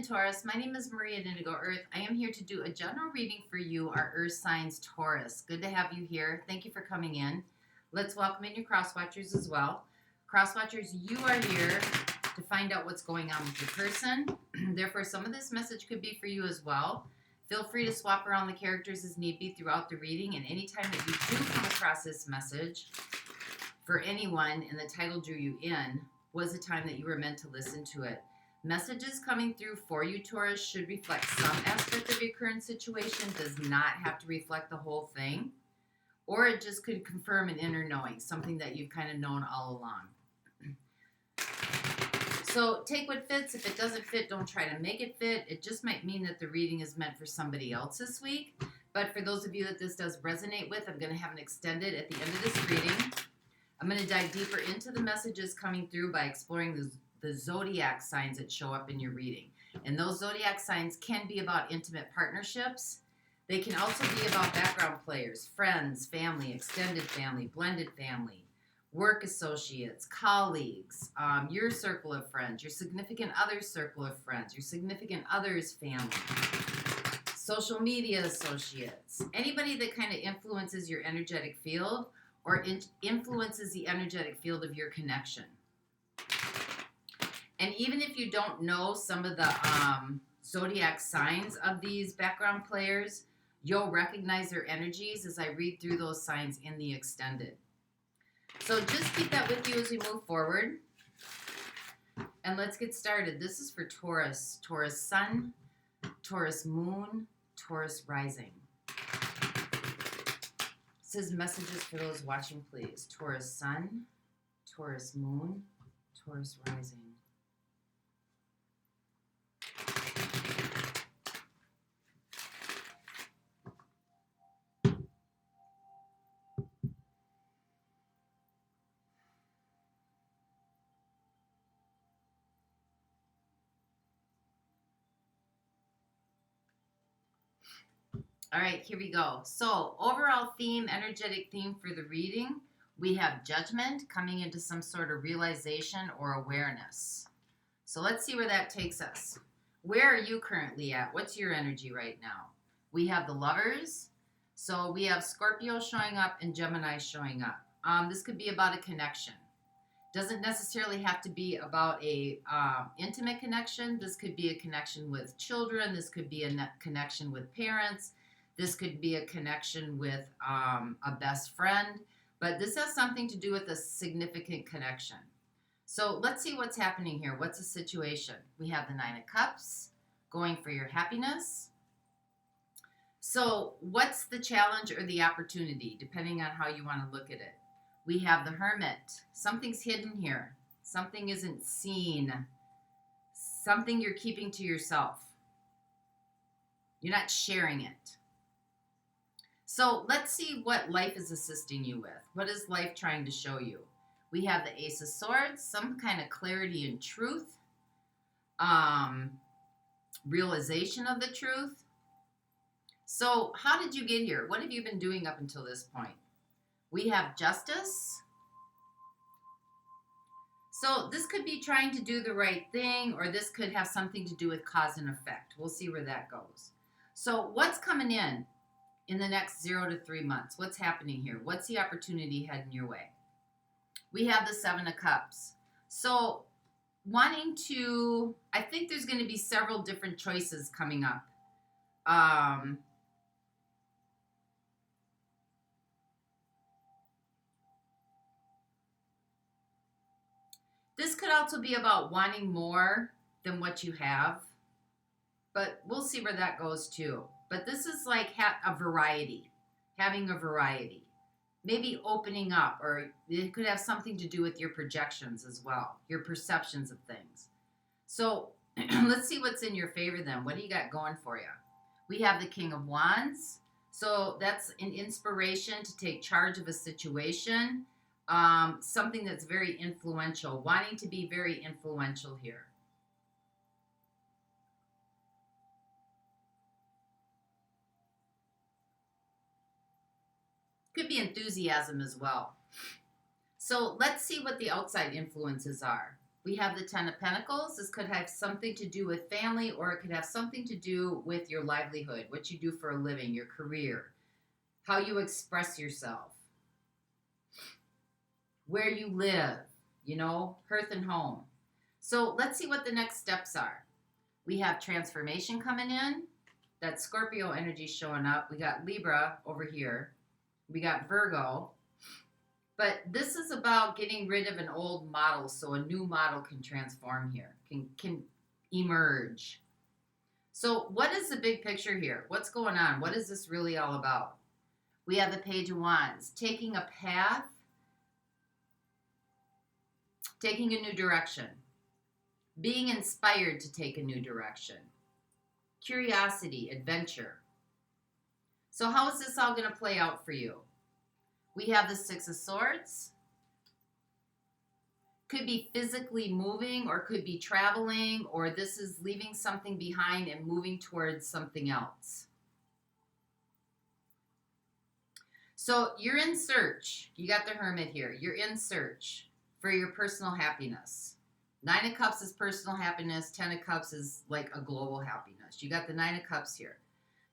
Taurus. My name is Maria at Indigo Earth. I am here to do a general reading for you, our Earth signs Taurus. Good to have you here. Thank you for coming in. Let's welcome in your cross-watchers as well. Cross-watchers, you are here to find out what's going on with your person. Therefore, some of this message could be for you as well. Feel free to swap around the characters as need be throughout the reading, and anytime that you do come across this message for anyone and the title drew you in, was the time that you were meant to listen to it. Messages coming through for you, Taurus, should reflect some aspect of your current situation, does not have to reflect the whole thing, or it just could confirm an inner knowing, something that you've kind of known all along. So take what fits. If it doesn't fit, don't try to make it fit. It just might mean that the reading is meant for somebody else this week. But for those of you that this does resonate with, I'm going to have an extended at the end of this reading. I'm going to dive deeper into the messages coming through by exploring the zodiac signs that show up in your reading. And those zodiac signs can be about intimate partnerships. They can also be about background players, friends, family, extended family, blended family, work associates, colleagues, your circle of friends, your significant other's circle of friends, your significant other's family, social media associates, anybody that kind of influences your energetic field or influences the energetic field of your connection. And even if you don't know some of the zodiac signs of these background players, you'll recognize their energies as I read through those signs in the extended. So just keep that with you as we move forward. And let's get started. This is for Taurus. Taurus Sun, Taurus Moon, Taurus Rising. It says messages for those watching, please. Taurus Sun, Taurus Moon, Taurus Rising. All right, here we go. So overall theme, energetic theme for the reading, we have judgment coming into some sort of realization or awareness. So let's see where that takes us. Where are you currently at? What's your energy right now? We have the Lovers. So we have Scorpio showing up and Gemini showing up. This could be about a connection. Doesn't necessarily have to be about a intimate connection. This could be a connection with children. This could be a connection with parents. This could be a connection with a best friend, but this has something to do with a significant connection. So let's see what's happening here. What's the situation? We have the Nine of Cups, going for your happiness. So what's the challenge or the opportunity, depending on how you want to look at it? We have the Hermit. Something's hidden here. Something isn't seen. Something you're keeping to yourself. You're not sharing it. So let's see what life is assisting you with. What is life trying to show you? We have the Ace of Swords, some kind of clarity and truth, realization of the truth. So how did you get here? What have you been doing up until this point? We have Justice. So this could be trying to do the right thing, or this could have something to do with cause and effect. We'll see where that goes. So what's coming in the next 0 to 3 months? What's happening here? What's the opportunity heading your way? We have the Seven of Cups. So wanting to, I think there's going to be several different choices coming up. This could also be about wanting more than what you have, but we'll see where that goes too. But this is like a variety, having a variety. Maybe opening up, or it could have something to do with your projections as well, your perceptions of things. So let's see what's in your favor then. What do you got going for you? We have the King of Wands. So that's an inspiration to take charge of a situation, something that's very influential, wanting to be very influential here. Could be enthusiasm as well. So let's see what the outside influences are. We have the Ten of Pentacles. This could have something to do with family, or it could have something to do with your livelihood, what you do for a living, your career, how you express yourself, where you live, you know, hearth and home. So let's see what the next steps are. We have transformation coming in. That Scorpio energy showing up. We got Libra over here. We got Virgo. But this is about getting rid of an old model so a new model can transform here, can emerge. So what is the big picture here? What's going on? What is this really all about? We have the Page of Wands, taking a path, taking a new direction, being inspired to take a new direction, curiosity, adventure. So how is this all going to play out for you? We have the Six of Swords. Could be physically moving, or could be traveling, or this is leaving something behind and moving towards something else. So you're in search. You got the Hermit here. You're in search for your personal happiness. Nine of Cups is personal happiness. Ten of Cups is like a global happiness. You got the Nine of Cups here.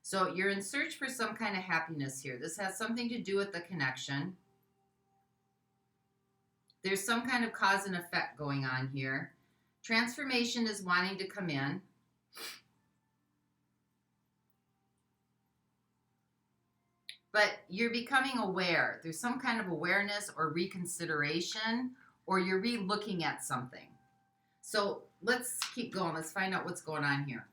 So you're in search for some kind of happiness here. This has something to do with the connection. There's some kind of cause and effect going on here. Transformation is wanting to come in. But you're becoming aware. There's some kind of awareness or reconsideration, or you're re-looking at something. So let's keep going. Let's find out what's going on here.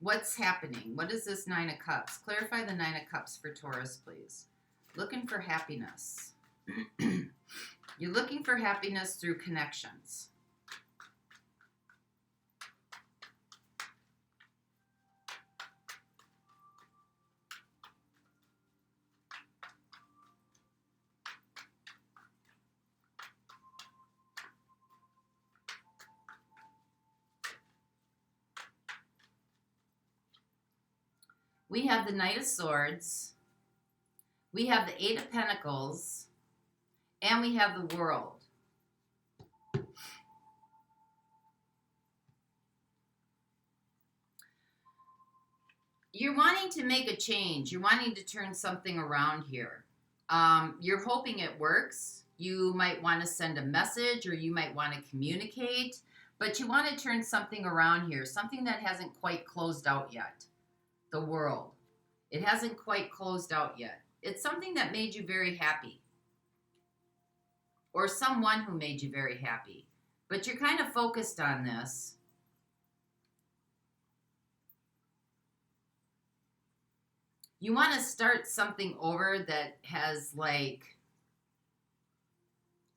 What's happening? What is this Nine of Cups? Clarify the Nine of Cups for Taurus, please. Looking for happiness. You're looking for happiness through connections. We have the Knight of Swords, we have the Eight of Pentacles, and we have the World. You're wanting to make a change. You're wanting to turn something around here. You're hoping it works. You might want to send a message, or you might want to communicate, but you want to turn something around here, something that hasn't quite closed out yet. The World. It hasn't quite closed out yet. It's something that made you very happy, or someone who made you very happy, but you're kind of focused on this. You want to start something over that has like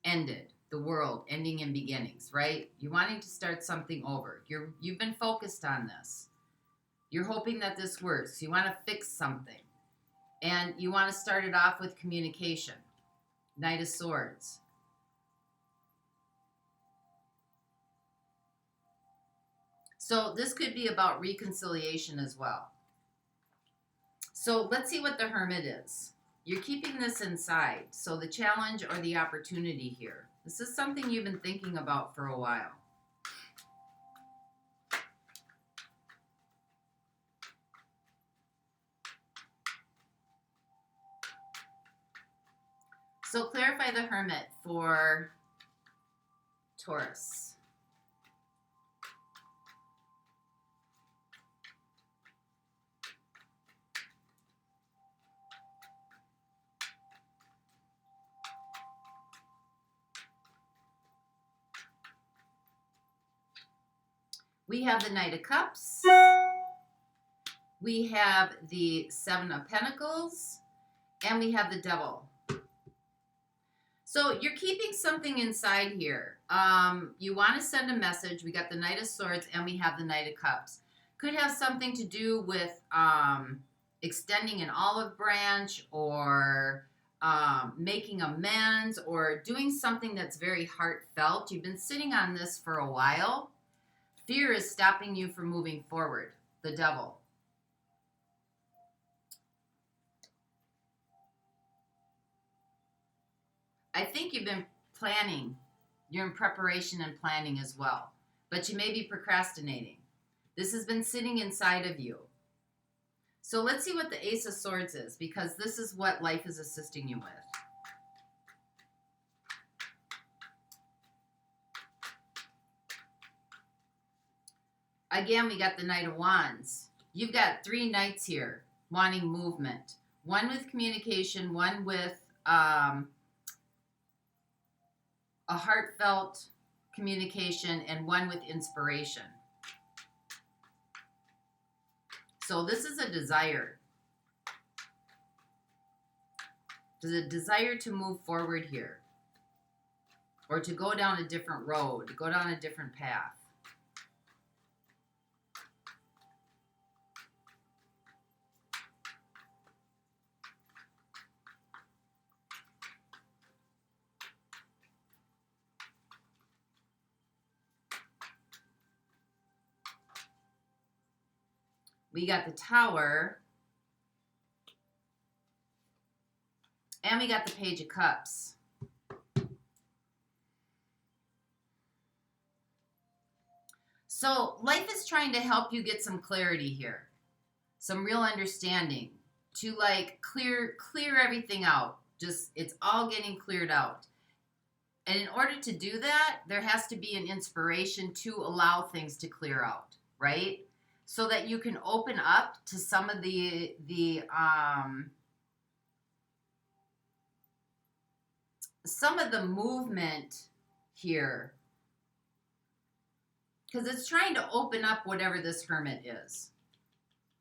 ended. The World, ending in beginnings, right? You're wanting to start something over. You've been focused on this. You're hoping that this works. You want to fix something. And you want to start it off with communication. Knight of Swords. So this could be about reconciliation as well. So let's see what the Hermit is. You're keeping this inside. So the challenge or the opportunity here. This is something you've been thinking about for a while. So clarify the Hermit for Taurus. We have the Knight of Cups. We have the Seven of Pentacles. And we have the Devil. So you're keeping something inside here. You want to send a message. We got the Knight of Swords and we have the Knight of Cups. Could have something to do with extending an olive branch, or making amends, or doing something that's very heartfelt. You've been sitting on this for a while. Fear is stopping you from moving forward. The Devil. I think you've been planning. You're in preparation and planning as well. But you may be procrastinating. This has been sitting inside of you. So let's see what the Ace of Swords is, because this is what life is assisting you with. Again, we got the Knight of Wands. You've got 3 knights here wanting movement. One with communication, one with a heartfelt communication, and one with inspiration. So this is a desire. There's a desire to move forward here, or to go down a different road, to go down a different path. We got the Tower. And we got the Page of Cups. So life is trying to help you get some clarity here. Some real understanding. To like clear everything out. Just, it's all getting cleared out. And in order to do that, there has to be an inspiration to allow things to clear out, right? So that you can open up to some of the movement here. Because it's trying to open up whatever this Hermit is.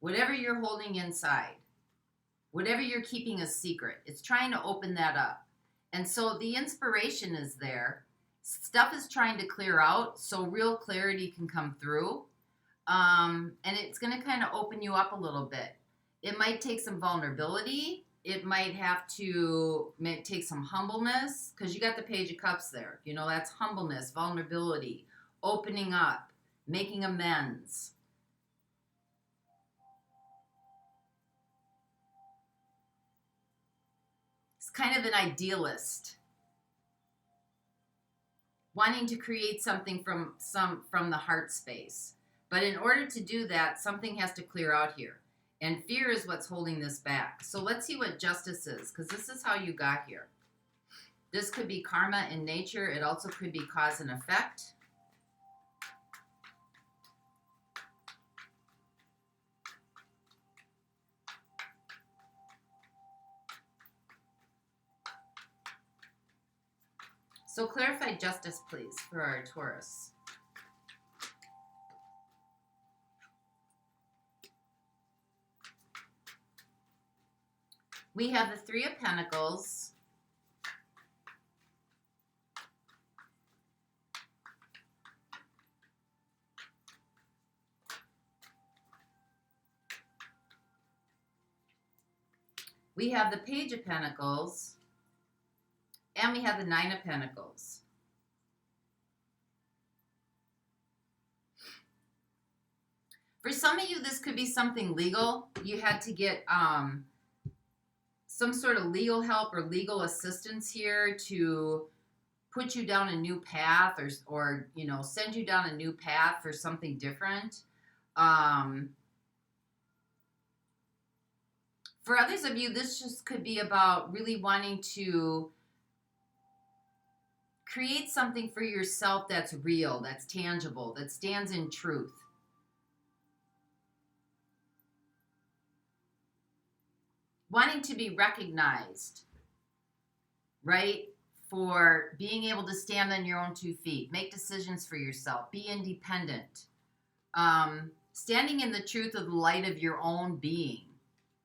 Whatever you're holding inside. Whatever you're keeping a secret. It's trying to open that up. And so the inspiration is there. Stuff is trying to clear out so real clarity can come through. And it's going to kind of open you up a little bit. It might take some vulnerability. It might have to take some humbleness, because you got the Page of Cups there. You know, that's humbleness, vulnerability, opening up, making amends. It's kind of an idealist, wanting to create something from the heart space. But in order to do that, something has to clear out here. And fear is what's holding this back. So let's see what justice is, because this is how you got here. This could be karma in nature. It also could be cause and effect. So clarify justice, please, for our Taurus. We have the 3 of Pentacles. We have the Page of Pentacles. And we have the 9 of Pentacles. For some of you, this could be something legal. You had to get some sort of legal help or legal assistance here to put you down a new path, or you know, send you down a new path for something different. For others of you, this just could be about really wanting to create something for yourself that's real, that's tangible, that stands in truth. Wanting to be recognized, right? For being able to stand on your own 2 feet, make decisions for yourself, be independent, standing in the truth of the light of your own being,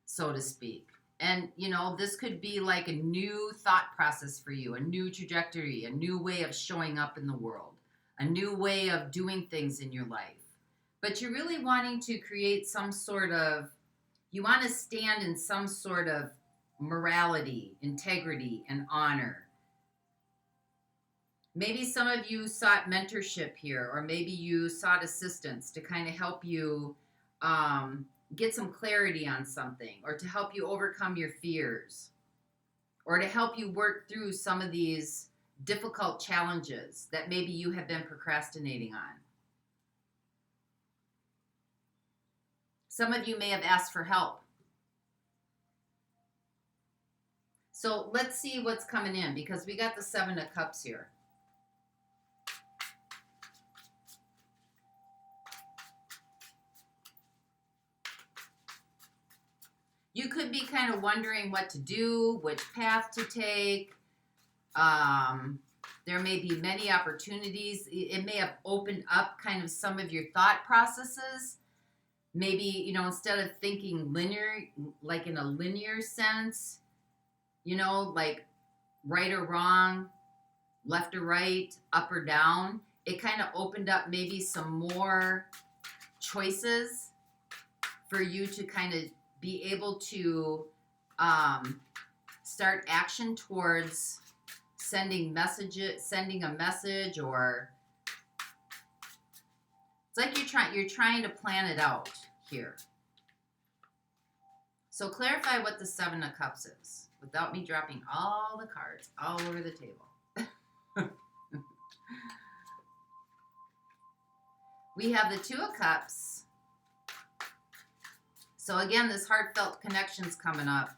so to speak. And, you know, this could be like a new thought process for you, a new trajectory, a new way of showing up in the world, a new way of doing things in your life. But you're really wanting to create some sort of, you want to stand in some sort of morality, integrity, and honor. Maybe some of you sought mentorship here, or maybe you sought assistance to kind of help you get some clarity on something, or to help you overcome your fears, or to help you work through some of these difficult challenges that maybe you have been procrastinating on. Some of you may have asked for help. So let's see what's coming in, because we got the 7 of Cups here. You could be kind of wondering what to do, which path to take. There may be many opportunities. It may have opened up kind of some of your thought processes. Maybe, you know, instead of thinking linear, like in a linear sense, you know, like right or wrong, left or right, up or down, it kind of opened up maybe some more choices for you to kind of be able to start action towards sending a message, or it's like you're trying to plan it out here. So clarify what the 7 of Cups is without me dropping all the cards all over the table. We have the 2 of Cups. So again, this heartfelt connection's coming up.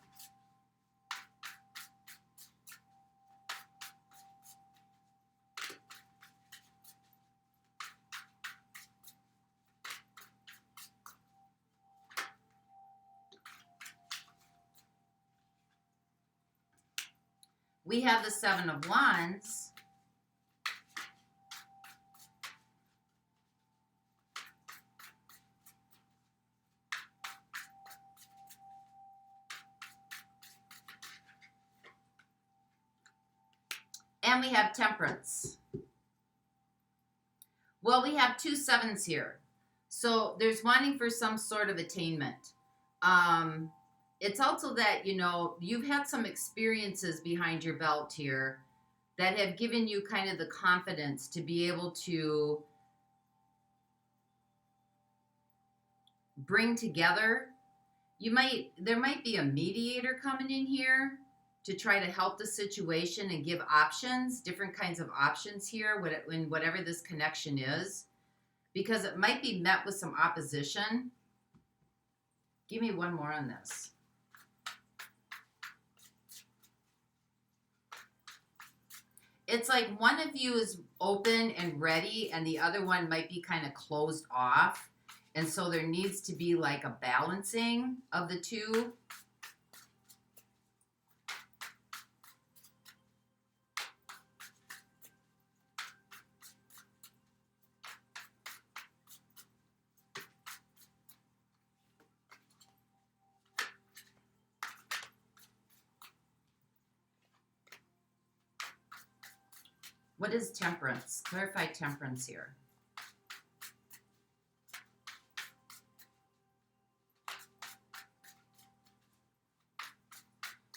We have the 7 of Wands. And we have Temperance. Well, we have 2 7s here. So there's wanting for some sort of attainment. It's also that, you know, you've had some experiences behind your belt here that have given you kind of the confidence to be able to bring together. There might be a mediator coming in here to try to help the situation and give options, different kinds of options here, in whatever this connection is, because it might be met with some opposition. Give me one more on this. It's like one of you is open and ready, and the other one might be kind of closed off. And so there needs to be like a balancing of the two. What is Temperance? Clarify Temperance here.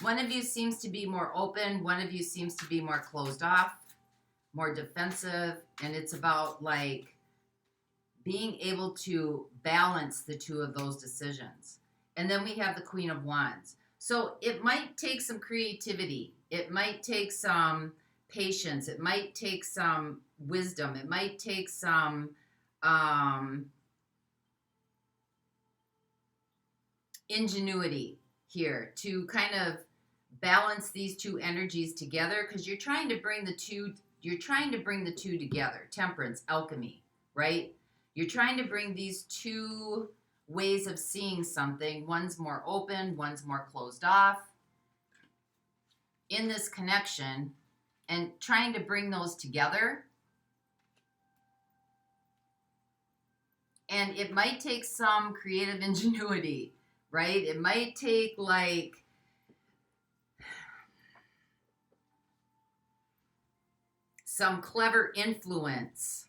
One of you seems to be more open. One of you seems to be more closed off, more defensive. And it's about like being able to balance the two of those decisions. And then we have the Queen of Wands. So it might take some creativity. It might take some patience. It might take some wisdom. It might take some ingenuity here to kind of balance these two energies together, because you're trying to bring the two together. Temperance, alchemy, right? You're trying to bring these two ways of seeing something. One's more open, one's more closed off in this connection, and trying to bring those together. And it might take some creative ingenuity, right? It might take like some clever influence.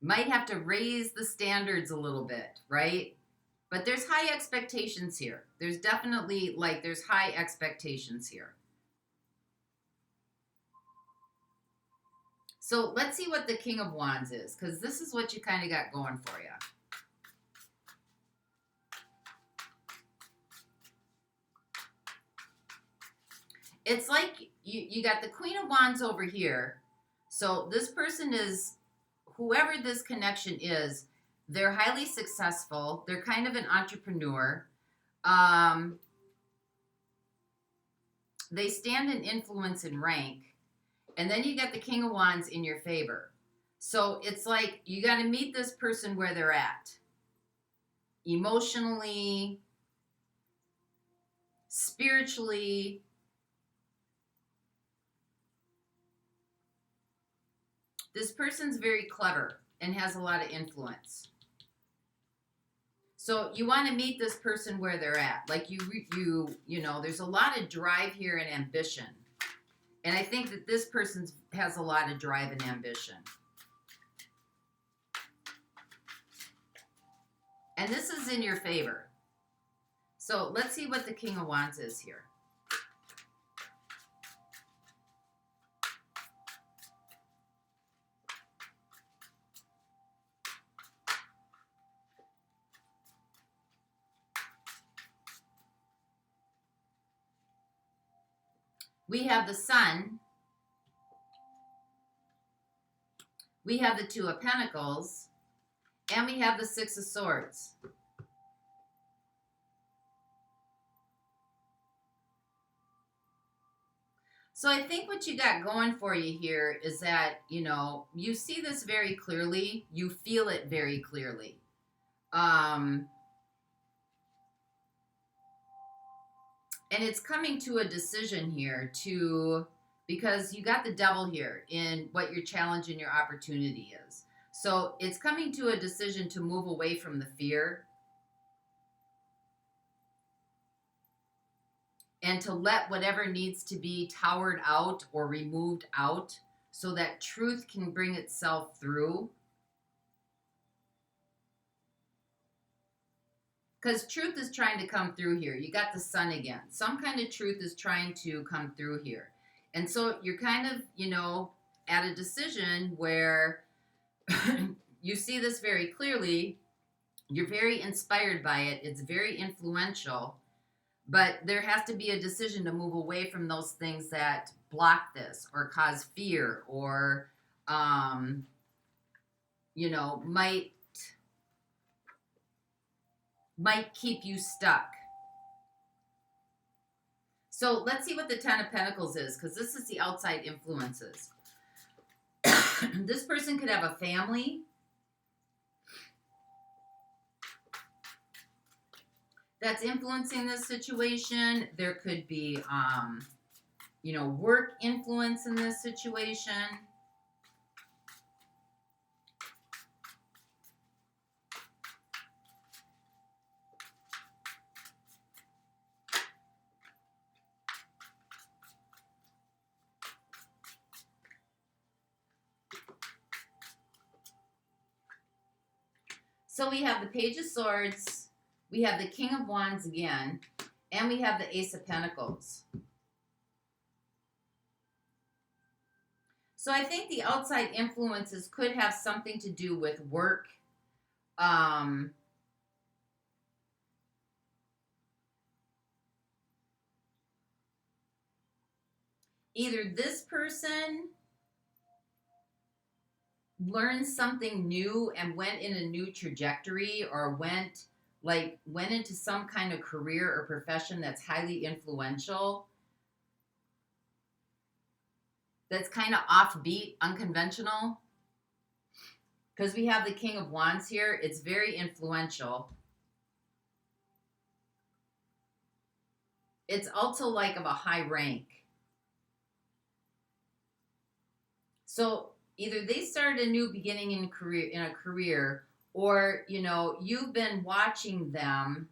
Might have to raise the standards a little bit, right? But there's high expectations here. There's definitely there's high expectations here. So let's see what the King of Wands is, because this is what you kind of got going for you. it's like you got the Queen of Wands over here. So this person is, whoever this connection is, they're highly successful. They're kind of an entrepreneur. They stand in influence and rank. And then you got the King of Wands in your favor. So it's like you got to meet this person where they're at. Emotionally, spiritually. This person's very clever and has a lot of influence. So you want to meet this person where they're at. Like you know, there's a lot of drive here and ambition. And I think that this person has a lot of drive and ambition. And this is in your favor. So let's see what the King of Wands is here. We have the Sun. We have the Two of Pentacles. And we have the Six of Swords. So I think what you got going for you here is that, you know, you see this very clearly. You feel it very clearly. And it's coming to a decision here because you got the Devil here in what your challenge and your opportunity is. So it's coming to a decision to move away from the fear and to let whatever needs to be towered out or removed out so that truth can bring itself through. Because truth is trying to come through here. You got the Sun again. Some kind of truth is trying to come through here. And so you're kind of, you know, at a decision where you see this very clearly. You're very inspired by it. It's very influential. But there has to be a decision to move away from those things that block this or cause fear or, you know, might keep you stuck. So let's see what the Ten of Pentacles is, because this is the outside influences. This person could have a family that's influencing this situation. There could be, you know, work influence in this situation. So we have the Page of Swords, we have the King of Wands again, and we have the Ace of Pentacles. So I think the outside influences could have something to do with work. Either this person learned something new and went in a new trajectory or went into some kind of career or profession that's highly influential, that's kind of offbeat, unconventional. Because we have the King of Wands here. It's very influential. It's also like of a high rank. So either they started a new beginning in a career, or, you know, you've been watching them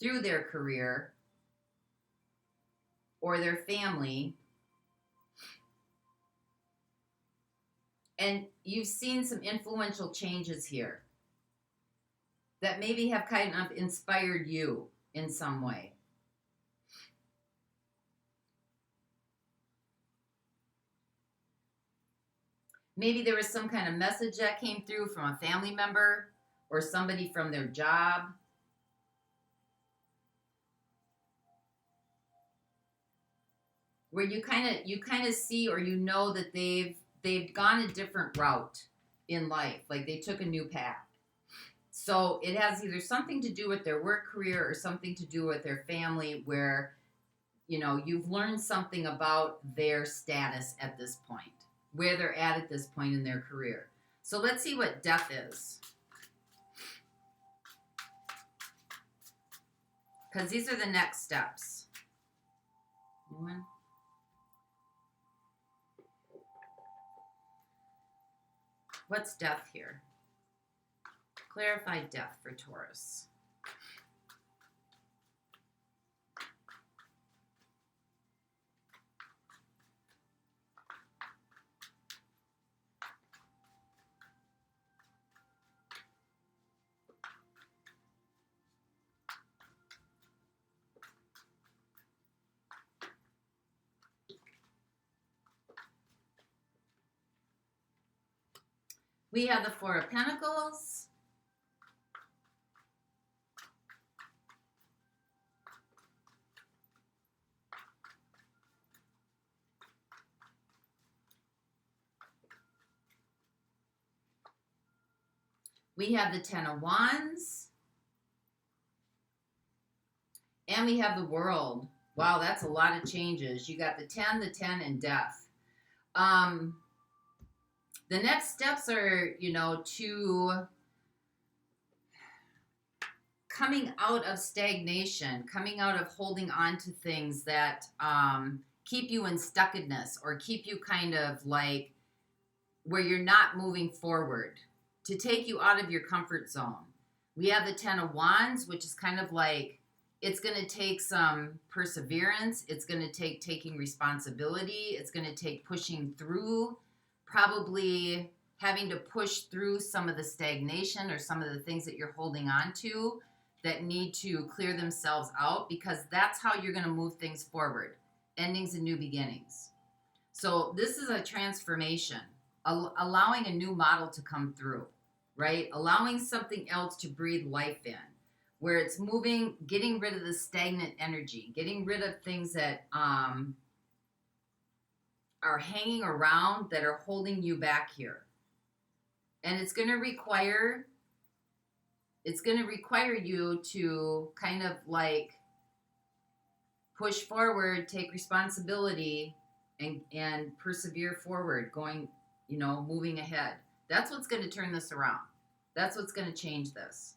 through their career or their family, and you've seen some influential changes here that maybe have kind of inspired you in some way. Maybe there was some kind of message that came through from a family member or somebody from their job. where you kind of see, or you know that they've gone a different route in life, like they took a new path. So it has either something to do with their work career or something to do with their family, where you've learned something about their status at this point, where they're at this point in their career. So let's see what death is, because these are the next steps. One. What's death here? Clarify death for Taurus. We have the Four of Pentacles. We have the Ten of Wands. And we have the World. Wow, that's a lot of changes. You got the 10, and death. The next steps are, to coming out of stagnation, coming out of holding on to things that keep you in stuckedness, or keep you kind of like where you're not moving forward, to take you out of your comfort zone. We have the Ten of Wands, which is kind of like, it's going to take some perseverance. It's going to take taking responsibility. It's going to take pushing through, probably having to push through some of the stagnation or some of the things that you're holding on to that need to clear themselves out, because that's how you're going to move things forward. Endings and new beginnings. So this is a transformation, allowing a new model to come through, right? Allowing something else to breathe life in, where it's moving, getting rid of the stagnant energy, getting rid of things that are hanging around, that are holding you back here. And it's going to require you to kind of like push forward, take responsibility, and persevere forward, going, moving ahead. That's what's going to turn this around. That's what's going to change this.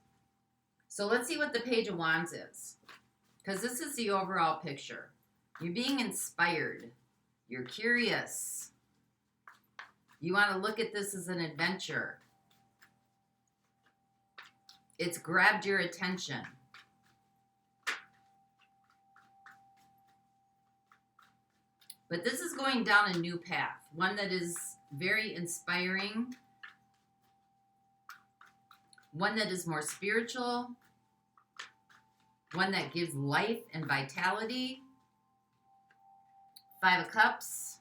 So let's see what the Page of Wands is, because this is the overall picture. You're being inspired. You're curious. You want to look at this as an adventure. It's grabbed your attention. But this is going down a new path, one that is very inspiring, one that is more spiritual, one that gives life and vitality. Five of Cups.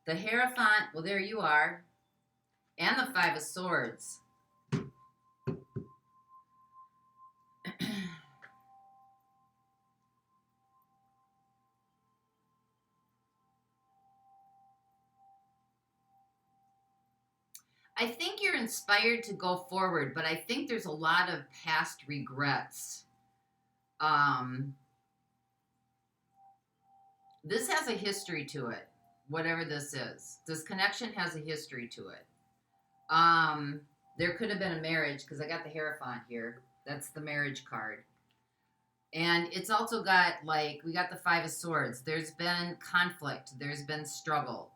The Hierophant, well, there you are. And the Five of Swords. I think you're inspired to go forward, but I think there's a lot of past regrets. This has a history to it, whatever this is. This connection has a history to it. There could have been a marriage, because I got the Hierophant here. That's the marriage card. And it's also got, like, we got the Five of Swords. There's been conflict. There's been struggle.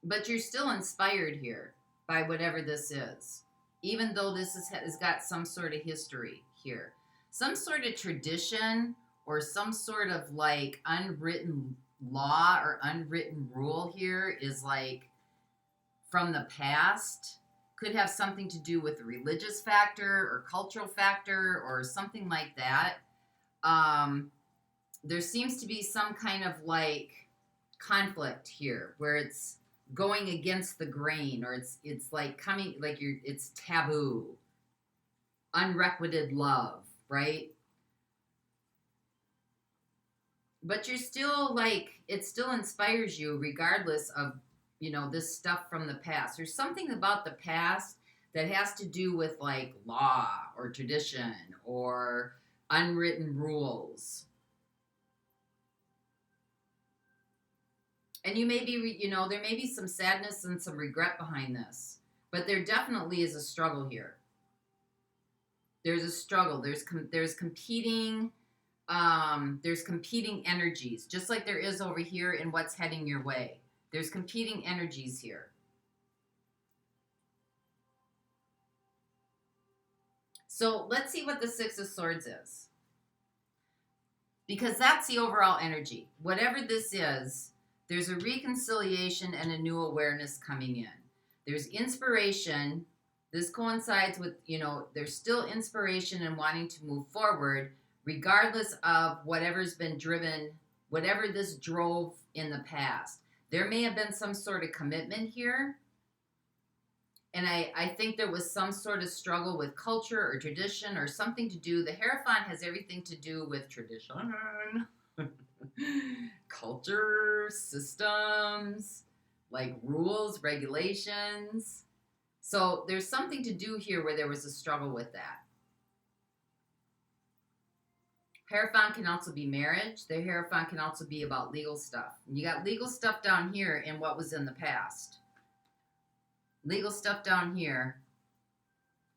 But you're still inspired here by whatever this is, even though this has got some sort of history here. Some sort of tradition, or some sort of like unwritten law or unwritten rule here is like from the past. Could have something to do with a religious factor or cultural factor or something like that. There seems to be some kind of like conflict here, where it's going against the grain, or it's like coming, like it's taboo, unrequited love, right? But you're still like, it still inspires you regardless of, you know, this stuff from the past. There's something about the past that has to do with like law or tradition or unwritten rules. And you may be, you know, there may be some sadness and some regret behind this, but there definitely is a struggle here. There's a struggle. There's competing energies, just like there is over here in what's heading your way. There's competing energies here. So let's see what the Six of Swords is, because that's the overall energy. Whatever this is, there's a reconciliation and a new awareness coming in. There's inspiration. This coincides with, you know, there's still inspiration and wanting to move forward, regardless of whatever's been driven, whatever this drove in the past. There may have been some sort of commitment here. And I think there was some sort of struggle with culture or tradition or something to do. The Hierophant has everything to do with tradition, culture, systems, like rules, regulations. So there's something to do here where there was a struggle with that. Hierophant can also be marriage. The Hierophant can also be about legal stuff. You got legal stuff down here in what was in the past. Legal stuff down here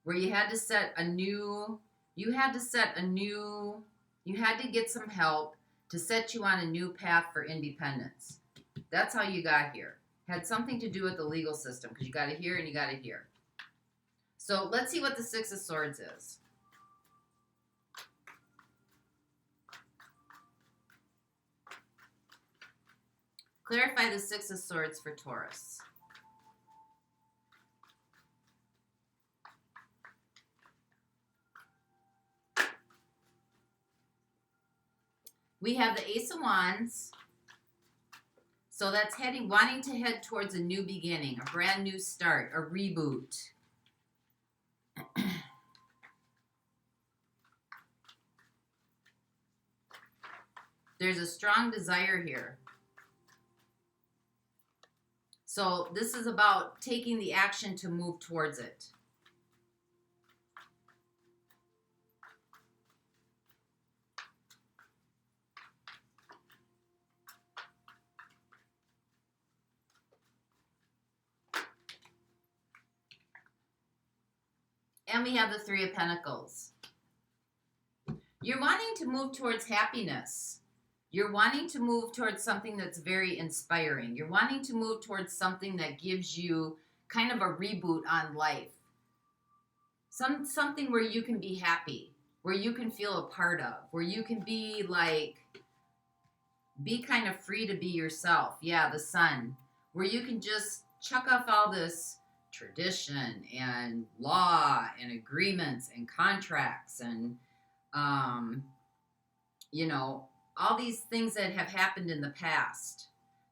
where you had to set a new, you had to get some help to set you on a new path for independence. That's how you got here. Had something to do with the legal system, because you got it here and you got it here. So let's see what the Six of Swords is. Clarify the Six of Swords for Taurus. We have the Ace of Wands. So that's wanting to head towards a new beginning, a brand new start, a reboot. There's a strong desire here. So this is about taking the action to move towards it. And we have the Three of Pentacles. You're wanting to move towards happiness. You're wanting to move towards something that's very inspiring. You're wanting to move towards something that gives you kind of a reboot on life. Something where you can be happy, where you can feel a part of, where you can be like, be kind of free to be yourself. Yeah, the Sun. Where you can just chuck off all this tradition and law and agreements and contracts and, you know, all these things that have happened in the past.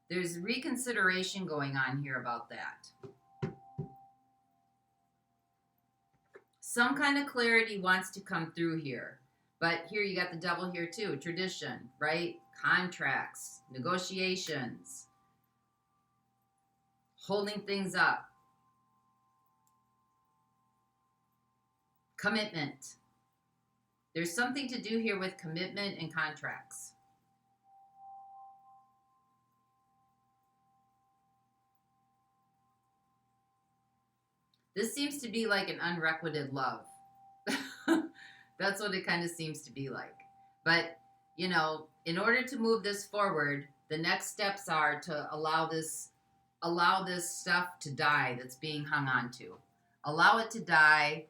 There's reconsideration going on here about that. Some kind of clarity wants to come through here. But here you got the Devil here too. Tradition, right? Contracts, negotiations, holding things up. Commitment. There's something to do here with commitment and contracts. This seems to be like an unrequited love. That's what it kind of seems to be like. But, you know, in order to move this forward, the next steps are to allow this stuff to die that's being hung on to. Allow it to die.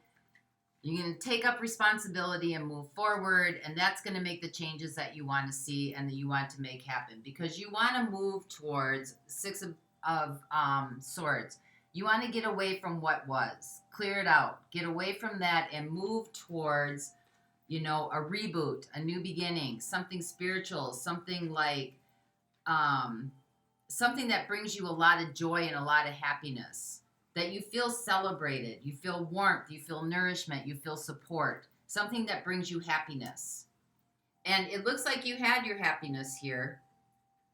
You're going to take up responsibility and move forward, and that's going to make the changes that you want to see and that you want to make happen, because you want to move towards Six of Swords. You want to get away from what was. Clear it out. Get away from that and move towards, you know, a reboot, a new beginning, something spiritual, something like something that brings you a lot of joy and a lot of happiness, that you feel celebrated, you feel warmth, you feel nourishment, you feel support, something that brings you happiness. And it looks like you had your happiness here,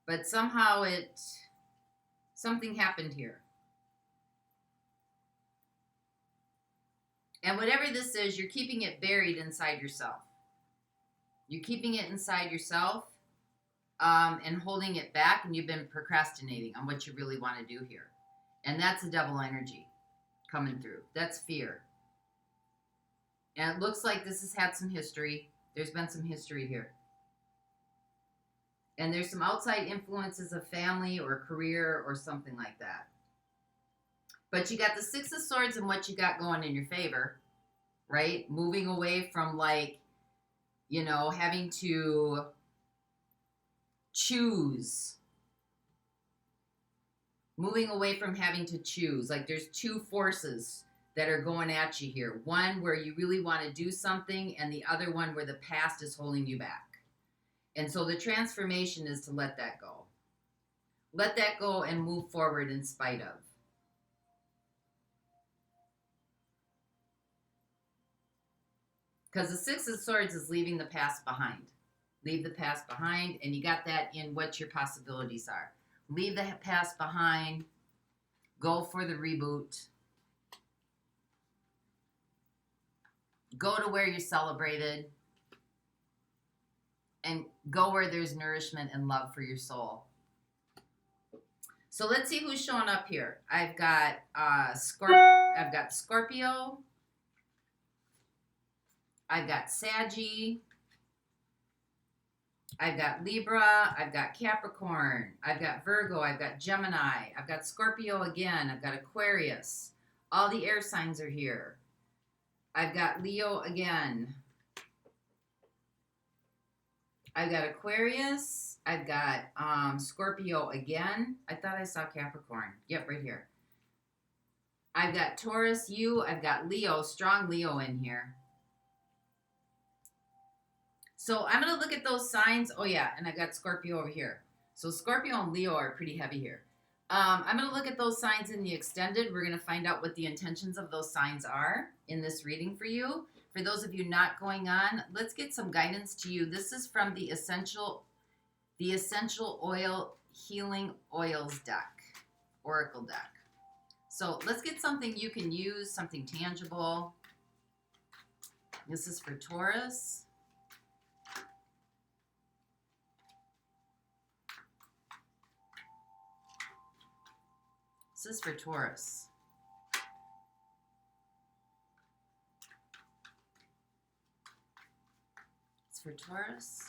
but somehow something happened here. And whatever this is, you're keeping it buried inside yourself. You're keeping it inside yourself and holding it back, and you've been procrastinating on what you really want to do here. And that's a devil energy coming through. That's fear. And it looks like this has had some history. There's been some history here. And there's some outside influences of family or career or something like that. But you got the Six of Swords and what you got going in your favor, right? Moving away from, like, you know, having to choose. Moving away from having to choose. Like, there's two forces that are going at you here. One where you really want to do something, and the other one where the past is holding you back. And so the transformation is to let that go. Let that go and move forward in spite of. Because the Six of Swords is leaving the past behind. Leave the past behind, and you got that in what your possibilities are. Leave the past behind. Go for the reboot. Go to where you're celebrated. And go where there's nourishment and love for your soul. So let's see who's showing up here. I've got Scorpio. I've got Saggy. I've got Libra. I've got Capricorn. I've got Virgo. I've got Gemini. I've got Scorpio again. I've got Aquarius. All the air signs are here. I've got Leo again. I've got Aquarius. I've got Scorpio again. I thought I saw Capricorn. Yep, right here. I've got Taurus, I've got Leo, strong Leo in here. So I'm going to look at those signs. Oh, yeah, and I've got Scorpio over here. So Scorpio and Leo are pretty heavy here. I'm going to look at those signs in the extended. We're going to find out what the intentions of those signs are in this reading for you. For those of you not going on, let's get some guidance to you. This is from the Essential Oil Healing Oils deck, Oracle deck. So let's get something you can use, something tangible. This is for Taurus. This is for Taurus. It's for Taurus.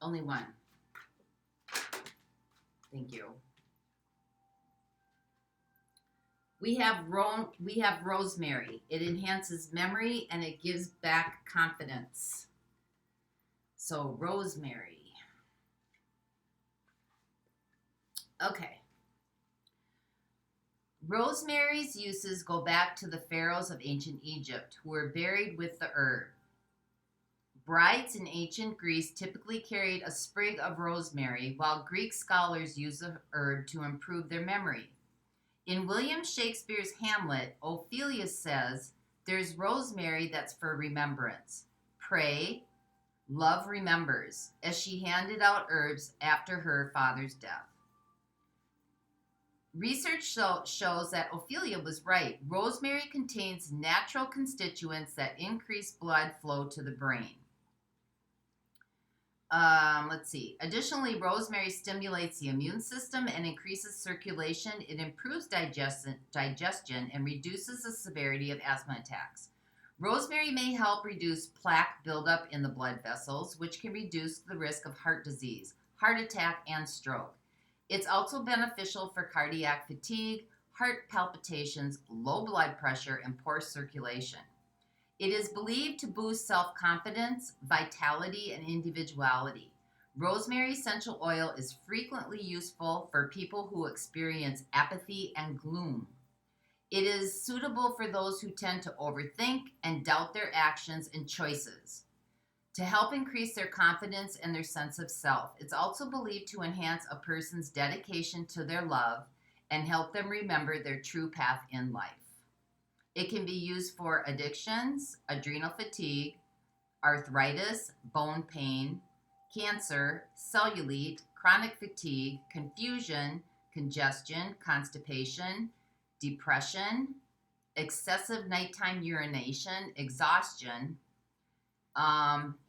Only one. Thank you. We have rosemary. It enhances memory and it gives back confidence. So rosemary. Okay. Rosemary's uses go back to the pharaohs of ancient Egypt, who were buried with the herb. Brides in ancient Greece typically carried a sprig of rosemary, while Greek scholars used the herb to improve their memory. In William Shakespeare's Hamlet, Ophelia says, "There's rosemary that's for remembrance. Pray, love remembers," as she handed out herbs after her father's death. Research shows that Ophelia was right. Rosemary contains natural constituents that increase blood flow to the brain. Let's see. Additionally, rosemary stimulates the immune system and increases circulation. It improves digestion and reduces the severity of asthma attacks. Rosemary may help reduce plaque buildup in the blood vessels, which can reduce the risk of heart disease, heart attack, and stroke. It's also beneficial for cardiac fatigue, heart palpitations, low blood pressure, and poor circulation. It is believed to boost self-confidence, vitality, and individuality. Rosemary essential oil is frequently useful for people who experience apathy and gloom. It is suitable for those who tend to overthink and doubt their actions and choices. to help increase their confidence and their sense of self. It's also believed to enhance a person's dedication to their love and help them remember their true path in life. It can be used for addictions, adrenal fatigue, arthritis, bone pain, cancer, cellulite, chronic fatigue, confusion, congestion, constipation, depression, excessive nighttime urination, exhaustion,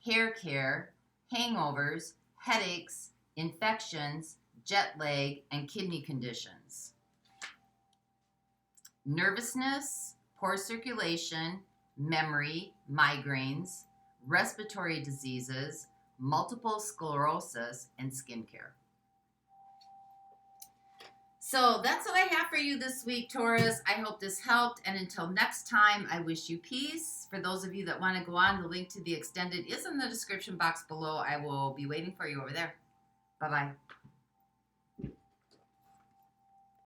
hair care, hangovers, headaches, infections, jet lag, and kidney conditions. Nervousness, poor circulation, memory, migraines, respiratory diseases, multiple sclerosis, and skincare. So that's what I have for you this week, Taurus. I hope this helped. And until next time, I wish you peace. For those of you that want to go on, the link to the extended is in the description box below. I will be waiting for you over there. Bye-bye.